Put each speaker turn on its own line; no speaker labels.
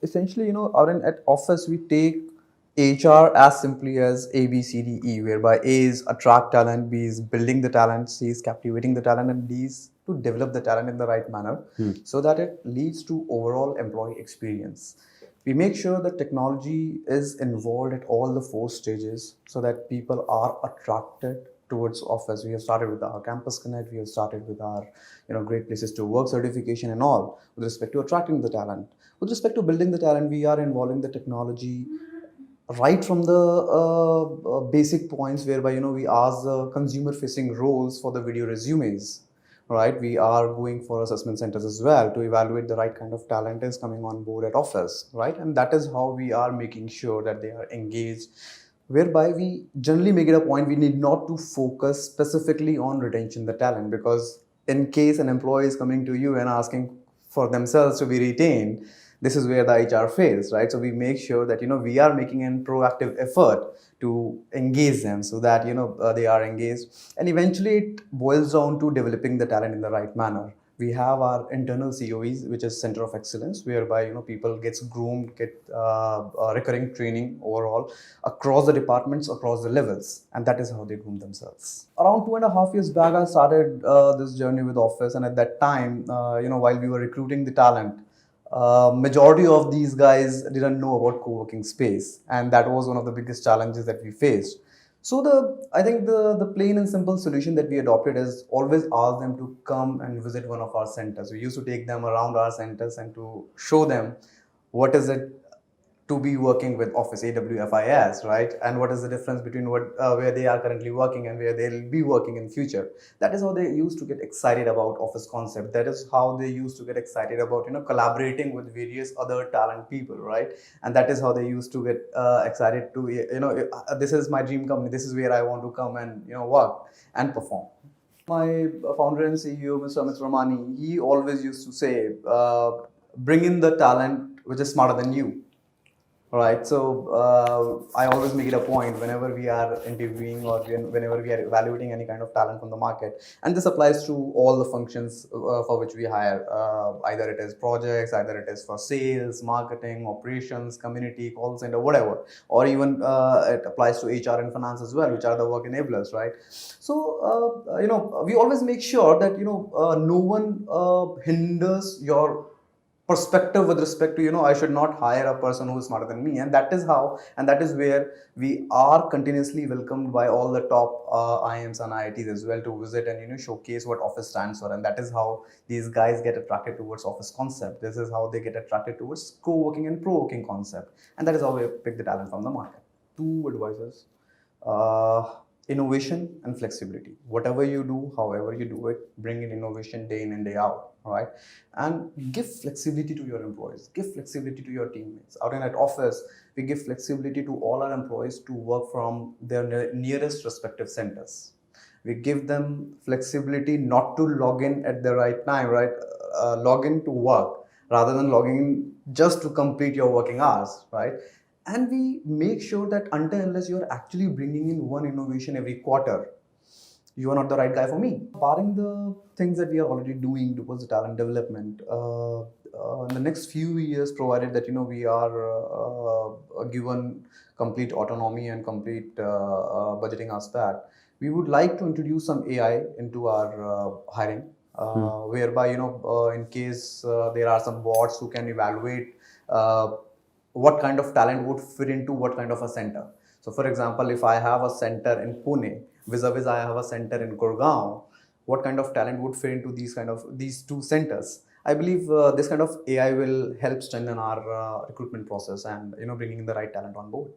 essentially, out at office, we take HR as simply as A, B, C, D, E, whereby A is attract talent, B is building the talent, C is captivating the talent, and D is to develop the talent in the right manner so that it leads to overall employee experience. We make sure that technology is involved at all the four stages so that people are attracted towards office. We have started with our campus connect, we have started with our great places to work certification and all with respect to attracting the talent. With respect to building the talent, we are involving the technology right from the basic points, whereby we ask the consumer facing roles for the video resumes, right? We are going for assessment centers as well to evaluate the right kind of talent is coming on board at office, right? And that is how we are making sure that they are engaged, whereby we generally make it a point we need not to focus specifically on retention the talent, because in case an employee is coming to you and asking for themselves to be retained, this is where the HR fails, right? So we make sure that we are making a proactive effort to engage them so that they are engaged, and eventually it boils down to developing the talent in the right manner. We have our internal COEs, which is Center of Excellence, whereby people gets groomed, get recurring training overall across the departments, across the levels, and that is how they groom themselves. Around 2.5 years back, I started this journey with Office, and at that time, while we were recruiting the talent, majority of these guys didn't know about co-working space, and that was one of the biggest challenges that we faced. So I think the plain and simple solution that we adopted is always ask them to come and visit one of our centers. We used to take them around our centers and to show them what is it to be working with Office AWFIS, right? And what is the difference between where they are currently working and where they'll be working in future. That is how they used to get excited about Office concept. That is how they used to get excited about collaborating with various other talent people, right? And that is how they used to get excited to this is my dream company. This is where I want to come and work and perform. My founder and CEO, Mr. Amit Ramani, he always used to say, bring in the talent which is smarter than you. Right. So I always make it a point whenever we are interviewing or whenever we are evaluating any kind of talent from the market. And this applies to all the functions for which we hire. Either it is projects, either it is for sales, marketing, operations, community, call center, whatever. Or even it applies to HR and finance as well, which are the work enablers, right? So, we always make sure that, no one hinders your perspective with respect to I should not hire a person who is smarter than me, and that is how, and that is where we are continuously welcomed by all the top IIMs and IITs as well to visit and showcase what Office stands for. And that is how these guys get attracted towards Office concept. This is how they get attracted towards co-working and pro-working concept, and that is how we pick the talent from the market. Two advisors: innovation and flexibility. Whatever you do, however you do it, bring in innovation day in and day out, right? And give flexibility to your employees, give flexibility to your teammates. Out in at office, we give flexibility to all our employees to work from their nearest respective centers. We give them flexibility not to log in at the right time, right? Log in to work rather than logging in just to complete your working hours, right? And we make sure that until unless you're actually bringing in one innovation every quarter, you are not the right guy for me. Barring the things that we are already doing towards the talent development, in the next few years, provided that we are given complete autonomy and complete budgeting aspect, we would like to introduce some AI into our hiring, whereby in case there are some bots who can evaluate what kind of talent would fit into what kind of a center. So, for example, if I have a center in Pune, vis-a-vis I have a center in Gurgaon, what kind of talent would fit into these two centers? I believe this kind of AI will help strengthen our recruitment process and bringing the right talent on board.